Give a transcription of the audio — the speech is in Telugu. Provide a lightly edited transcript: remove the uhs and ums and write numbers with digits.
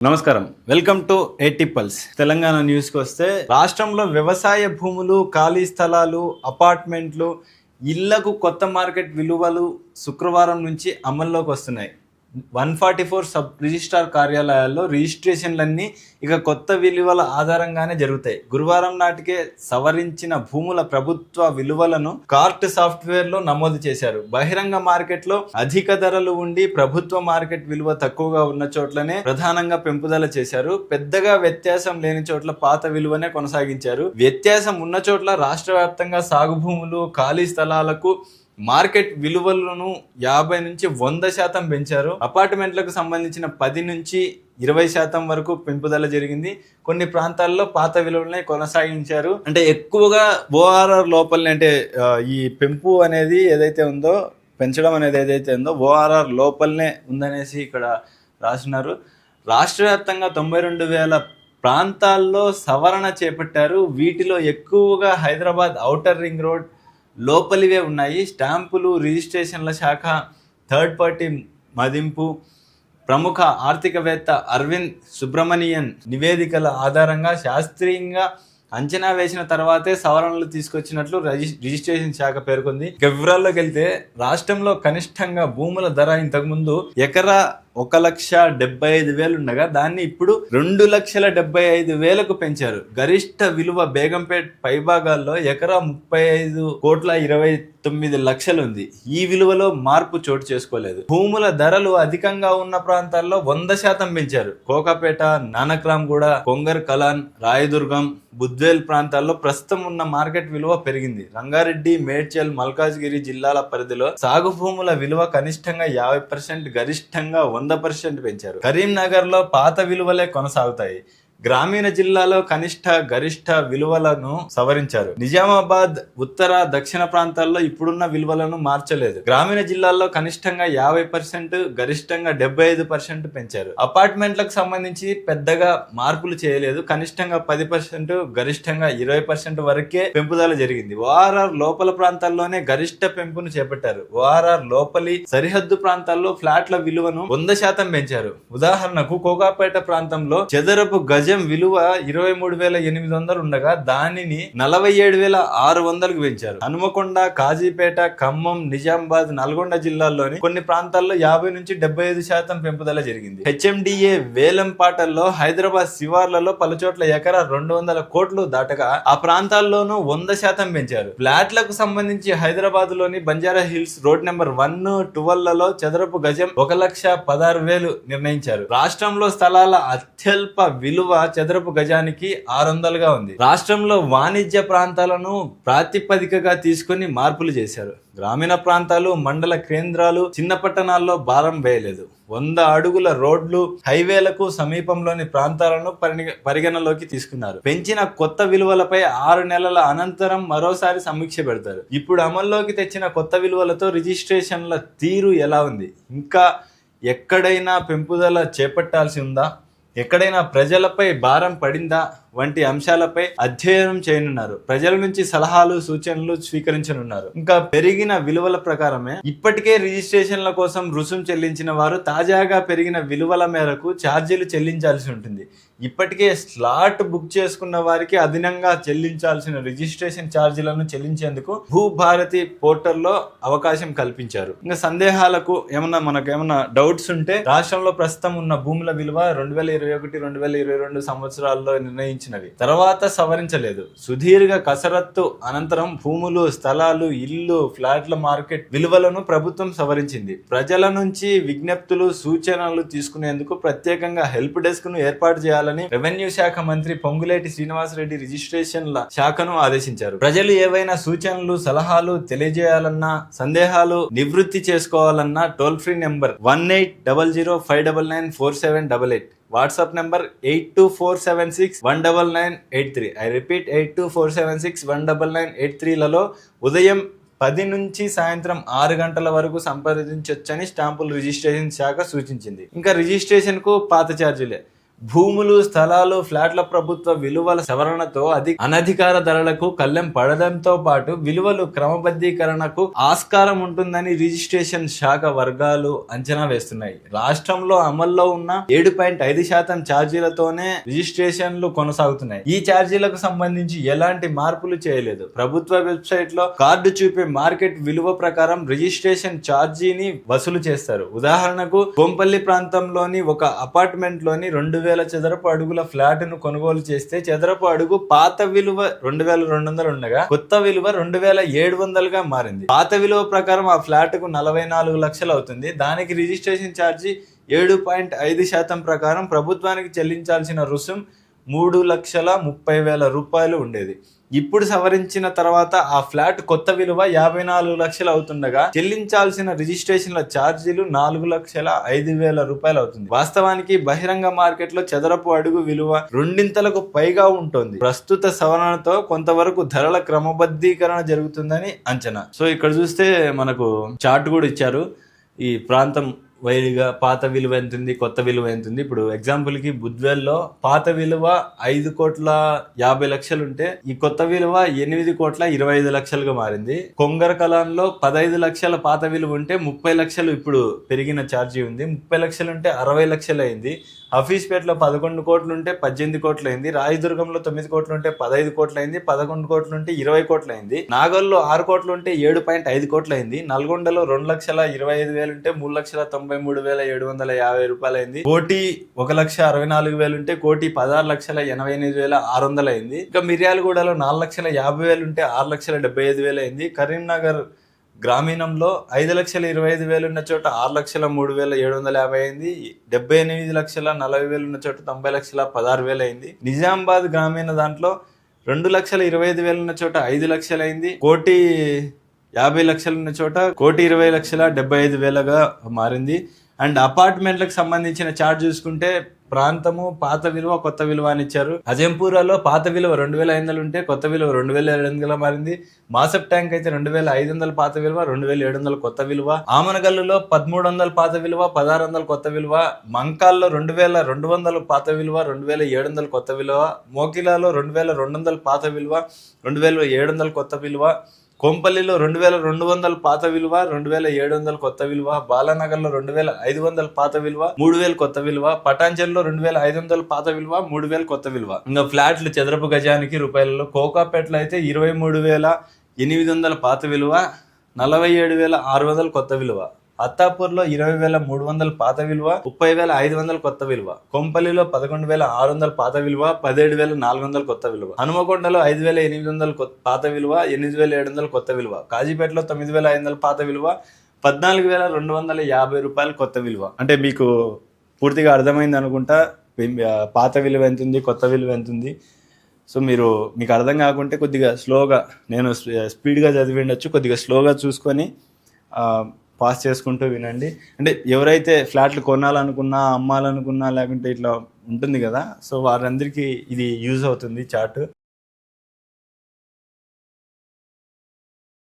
నమస్కారం, వెల్కమ్ టు ఏటీ పల్స్. తెలంగాణ న్యూస్కి వస్తే, రాష్ట్రంలో వ్యవసాయ భూములు, ఖాళీ స్థలాలు, అపార్ట్మెంట్లు, ఇళ్లకు కొత్త మార్కెట్ విలువలు శుక్రవారం నుంచి అమల్లోకి వస్తున్నాయి. 144 సబ్ రిజిస్ట్రార్ కార్యాలయాల్లో రిజిస్ట్రేషన్లన్నీ ఇక కొత్త విలువల ఆధారంగానే జరుగుతాయి. గురువారం నాటికే సవరించిన భూముల ప్రభుత్వ విలువలను కార్ట్ సాఫ్ట్వేర్లో నమోదు చేశారు. బహిరంగ మార్కెట్లో అధిక ధరలు ఉండి ప్రభుత్వ మార్కెట్ విలువ తక్కువగా ఉన్న చోట్లనే ప్రధానంగా పెంపుదల చేశారు. పెద్దగా వ్యత్యాసం లేని చోట్ల పాత విలువనే కొనసాగించారు. వ్యత్యాసం ఉన్న చోట్ల రాష్ట్ర వ్యాప్తంగా సాగు భూములు, ఖాళీ స్థలాలకు మార్కెట్ విలువలను 50 నుంచి 100% పెంచారు. అపార్ట్మెంట్లకు సంబంధించిన 10 నుంచి 20% వరకు పెంపుదల జరిగింది. కొన్ని ప్రాంతాల్లో పాత విలువలనే కొనసాగించారు. అంటే ఎక్కువగా ఓఆర్ఆర్ లోపలనే, అంటే ఈ పెంపు అనేది ఏదైతే ఉందో, పెంచడం అనేది ఏదైతే ఉందో ఓఆర్ఆర్ లోపలనే ఉందనేసి ఇక్కడ రాస్తున్నారు. రాష్ట్ర వ్యాప్తంగా 92,000 ప్రాంతాల్లో సవరణ చేపట్టారు. వీటిలో ఎక్కువగా హైదరాబాద్ ఔటర్ రింగ్ రోడ్ లోపలివే ఉన్నాయి. స్టాంపులు, రిజిస్ట్రేషన్ల శాఖ, థర్డ్ పార్టీ మదింపు, ప్రముఖ ఆర్థికవేత్త అరవింద్ సుబ్రమణియన్ నివేదికల ఆధారంగా శాస్త్రీయంగా అంచనా వేసిన తర్వాతే సవరణలు తీసుకొచ్చినట్లు రిజిస్ట్రేషన్ శాఖ పేర్కొంది. ఇక వివరాల్లోకి వెళ్తే, రాష్ట్రంలో కనిష్టంగా భూముల ధర ఇంతకుముందు ఎకరా 1,75,000 ఉండగా దాన్ని ఇప్పుడు 2,75,000కు పెంచారు. గరిష్ట విలువ బేగంపేట్ పైభాగాల్లో ఎకరా 35,29,00,000 ఉంది. ఈ విలువలో మార్పు చోటు చేసుకోలేదు. భూముల ధరలు అధికంగా ఉన్న ప్రాంతాల్లో 100% పెంచారు. కోకాపేట, నానక్రామ్గూడ, కొంగర్ కలాన్, రాయదుర్గం, బుద్వేల్ ప్రాంతాల్లో ప్రస్తుతం ఉన్న మార్కెట్ విలువ పెరిగింది. రంగారెడ్డి, మేడ్చల్, మల్కాజ్గిరి జిల్లాల పరిధిలో సాగు భూముల విలువ కనిష్టంగా 50%, గరిష్టంగా 100% పెంచారు. కరీంనగర్ లో పాత విలువలే కొనసాగుతాయి. గ్రామీణ జిల్లాలో కనిష్ట, గరిష్ట విలువలను సవరించారు. నిజామాబాద్, ఉత్తర, దక్షిణ ప్రాంతాల్లో ఇప్పుడున్న విలువలను మార్చలేదు. గ్రామీణ జిల్లాల్లో కనిష్టంగా 50%, గరిష్టంగా 75% పెంచారు. అపార్ట్మెంట్లకు సంబంధించి పెద్దగా మార్పులు చేయలేదు. కనిష్టంగా 10%, గరిష్టంగా 20% వరకే పెంపుదల జరిగింది. ఓఆర్ఆర్ లోపల ప్రాంతాల్లోనే గరిష్ట పెంపును చేపట్టారు. ఓఆర్ఆర్ లోపలి సరిహద్దు ప్రాంతాల్లో ఫ్లాట్ల విలువను 100% పెంచారు. ఉదాహరణకు కోకాపేట ప్రాంతంలో చదరపు గజం విలువ 23,800 ఉండగా దానిని 47,600కు పెంచారు. హనుమకొండ, కాజీపేట, ఖమ్మం, నిజామాబాద్, నల్గొండ జిల్లాల్లోని కొన్ని ప్రాంతాల్లో 50 నుంచి 75% పెంపుదల జరిగింది. హెచ్ఎండిఏ వేలంపాటల్లో హైదరాబాద్ శివార్లలో పలుచోట్ల ఎకరా 200 కోట్లు దాటగా ఆ ప్రాంతాల్లోనూ 100% పెంచారు. ఫ్లాట్లకు సంబంధించి హైదరాబాద్ లోని బంజారా హిల్స్ రోడ్ నెంబర్ 112లలో చదరపు గజం 1,16,000 నిర్ణయించారు. రాష్ట్రంలో స్థలాల అత్యల్ప విలువ చదరపు గజానికి 600గా ఉంది. రాష్ట్రంలో వాణిజ్య ప్రాంతాలను ప్రాతిపదికగా తీసుకుని మార్పులు చేశారు. గ్రామీణ ప్రాంతాలు, మండల కేంద్రాలు, చిన్న పట్టణాల్లో భారం వేయలేదు. 100 అడుగుల రోడ్లు, హైవేలకు సమీపంలోని ప్రాంతాలను పరిగణలోకి తీసుకున్నారు. పెంచిన కొత్త విలువలపై 6 నెలల అనంతరం మరోసారి సమీక్ష పెడతారు. ఇప్పుడు అమల్లోకి తెచ్చిన కొత్త విలువలతో రిజిస్ట్రేషన్ల తీరు ఎలా ఉంది? ఇంకా ఎక్కడైనా పెంపుదల చేపట్టాల్సి ఉందా? ఎక్కడైనా ప్రజలపై భారం పడిందా? వంటి అంశాలపై అధ్యయనం చేయనున్నారు. ప్రజల నుంచి సలహాలు, సూచనలు స్వీకరించనున్నారు. ఇంకా పెరిగిన విలువల ప్రకారమే ఇప్పటికే రిజిస్ట్రేషన్ల కోసం రుసుము చెల్లించిన వారు తాజాగా పెరిగిన విలువల మేరకు ఛార్జీలు చెల్లించాల్సి ఉంటుంది. ఇప్పటికే స్లాట్ బుక్ చేసుకున్న వారికి అదనంగా చెల్లించాల్సిన రిజిస్ట్రేషన్ ఛార్జీలను చెల్లించేందుకు భూభారతి పోర్టల్లో అవకాశం కల్పించారు. ఇంకా సందేహాలకు మనకేమన్నా డౌట్స్ ఉంటే, రాష్ట్రంలో ప్రస్తుతం ఉన్న భూముల విలువ 2021-2022 సంవత్సరాల్లో నిర్ణయించినవి, తర్వాత సవరించలేదు. సుదీర్ఘ కసరత్తు అనంతరం భూములు, స్థలాలు, ఇల్లు, ఫ్లాట్ల మార్కెట్ విలువలను ప్రభుత్వం సవరించింది. ప్రజల నుంచి విజ్ఞప్తులు, సూచనలు తీసుకునేందుకు ప్రత్యేకంగా హెల్ప్ డెస్క్ ను ఏర్పాటు చేయాలని రెవెన్యూ శాఖ మంత్రి పొంగులేటి శ్రీనివాసరెడ్డి రిజిస్ట్రేషన్ల శాఖను ఆదేశించారు. ప్రజలు ఏవైనా సూచనలు, సలహాలు తెలియజేయాలన్నా, సందేహాలు నివృత్తి చేసుకోవాలన్నా toll free number 180059994788, WhatsApp number 8247619983. I repeat 8247619983లలో ఉదయం 10 నుంచి సాయంత్రం 6 గంటల వరకు సంప్రదించొచ్చని స్టాంపుల్ రిజిస్ట్రేషన్ శాఖ సూచించింది. ఇంకా రిజిస్ట్రేషన్ కు పాత ఛార్జీలే. భూములు, స్థలాలు, ఫ్లాట్ల ప్రభుత్వ విలువల సవరణతో అనధికార ధరలకు కళ్ళెం పడడంతో పాటు విలువలు క్రమబద్ధీకరణకు ఆస్కారం ఉంటుందని రిజిస్ట్రేషన్ శాఖ వర్గాలు అంచనా వేస్తున్నాయి. రాష్ట్రంలో అమల్లో ఉన్న 7.5% ఛార్జీలతోనే రిజిస్ట్రేషన్లు కొనసాగుతున్నాయి. ఈ ఛార్జీలకు సంబంధించి ఎలాంటి మార్పులు చేయలేదు. ప్రభుత్వ వెబ్సైట్ లో కార్డు చూపే మార్కెట్ విలువ ప్రకారం రిజిస్ట్రేషన్ ఛార్జీని వసూలు చేస్తారు. ఉదాహరణకు కొంపల్లి ప్రాంతంలోని ఒక అపార్ట్మెంట్ లోని 2000 చదరపు అడుగుల ఫ్లాట్ ను కొనుగోలు చేస్తే చదరపు అడుగు పాత విలువ 2200 ఉండగా కొత్త విలువ 2700 మారింది. పాత విలువ ప్రకారం ఆ ఫ్లాట్ కు 44 లక్షలు అవుతుంది. దానికి రిజిస్ట్రేషన్ ఛార్జీ 7.5% ప్రకారం ప్రభుత్వానికి చెల్లించాల్సిన రుసుం 3,30,000 రూపాయలు ఉండేది. ఇప్పుడు సవరించిన తర్వాత ఆ ఫ్లాట్ కొత్త విలువ 54 లక్షలు అవుతుండగా చెల్లించాల్సిన రిజిస్ట్రేషన్ల ఛార్జీలు 4,05,000 రూపాయలు అవుతుంది. వాస్తవానికి బహిరంగ మార్కెట్ లో చదరపు అడుగు విలువ రెండింతలకు పైగా ఉంటుంది. ప్రస్తుత సవరణతో కొంతవరకు ధరల క్రమబద్ధీకరణ జరుగుతుందని అంచనా. సో ఇక్కడ చూస్తే మనకు చార్ట్ కూడా ఇచ్చారు. ఈ ప్రాంతం వైరిగా పాత విలువ ఎంత ఉంది, కొత్త విలువ ఎంత ఉంది. ఇప్పుడు ఎగ్జాంపుల్ కి బుద్వేల్లో పాత విలువ 5,50,00,000 ఉంటే ఈ కొత్త విలువ 8,25,00,000గా మారింది. కొంగర్ కలాన్లో 15 లక్షల పాత విలువ ఉంటే 30 లక్షలు ఇప్పుడు పెరిగిన ఛార్జీ ఉంది. 30 లక్షలు ఉంటే 60 లక్షలు అయింది. హఫీజ్పేటలో 11 కోట్లు ఉంటే 18 కోట్లు అయింది. రాయదుర్గంలో 9 కోట్లు ఉంటే 15 కోట్లు అయింది. 11 కోట్లు ఉంటే 20 కోట్లు అయింది. నాగల్లో 6 కోట్లు ఉంటే 7.5 కోట్లు అయింది. నల్గొండలో 2,25,000 ఉంటే 3,93,750 రూపాయలు అయింది. కోటి 1,64,000 ఉంటే కోటి 16,88,600 అయింది. ఇంకా మిర్యాలగూడలో 4,50,000 ఉంటే 6,75,000 అయింది. కరీంనగర్ గ్రామీణంలో 5,25,000 ఉన్న చోట 6,03,750 అయింది. 78,40,000 ఉన్న చోట 90,16,000 అయింది. నిజామాబాద్ గ్రామీణ దాంట్లో 2,25,000 ఉన్న చోట 5 లక్షలు అయింది. 1,50,00,000 ఉన్న చోట 1,20,75,000గా మారింది. అండ్ అపార్ట్మెంట్లకు సంబంధించిన చార్జ్ చూసుకుంటే ప్రాంతము, పాత విలువ, కొత్త విలువ అని ఇచ్చారు. అజంపూరాలో పాత విలువ 2,500 ఉంటే కొత్త విలువ 2,700 మారింది. మాసప్ ట్యాంక్ అయితే 2,500 పాత విలువ, 2,700 కొత్త విలువ. ఆమనగల్లులో 1,300 పాత విలువ, 1,600 కొత్త విలువ. మంకాల్లో 2,200 పాత విలువ, 2,700 కొత్త విలువ. మోకిలాలో 2,200 పాత విలువ, 2,700 కొత్త విలువ. కొంపల్లిలో 2,200 పాత విలువ, 2,700 కొత్త విలువ. బాలానగర్లో 2,500 పాత విలువ, 3,000 కొత్త విలువ. పటాంచెల్లో 2,500 పాత విలువ, 3,000 కొత్త విలువ. ఇంకా ఫ్లాట్లు చదరపు గజానికి రూపాయలలో. కోకాపేటలో అయితే 23,800 పాత విలువ, 47,600 కొత్త విలువ. అత్తాపూర్లో 20,300 పాత విలువ, 30,500 కొత్త విలువ. కొంపల్లిలో 11,600 పాత విలువ, 17,400 కొత్త విలువ. హనుమకొండలో 5,800 పాత విలువ, 8,700 కొత్త విలువ. కాజీపేటలో 9,500 పాత విలువ, 14,250 రూపాయలు కొత్త విలువ. అంటే మీకు పూర్తిగా అర్థమైంది అనుకుంటా పాత విలువ ఎంత ఉంది, కొత్త విలువ ఎంత ఉంది. సో మీకు అర్థం కాకుంటే కొద్దిగా స్లోగా, నేను స్పీడ్గా చదివి ఉండొచ్చు, కొద్దిగా స్లోగా చూసుకొని పాస్ చేసుకుంటూ వినండి. అంటే ఎవరైతే ఫ్లాట్లు కొనాలనుకున్నా, అమ్మాలనుకున్నా, లేకుంటే ఇట్లా ఉంటుంది కదా, సో వారందరికీ ఇది యూజ్ అవుతుంది చార్ట్.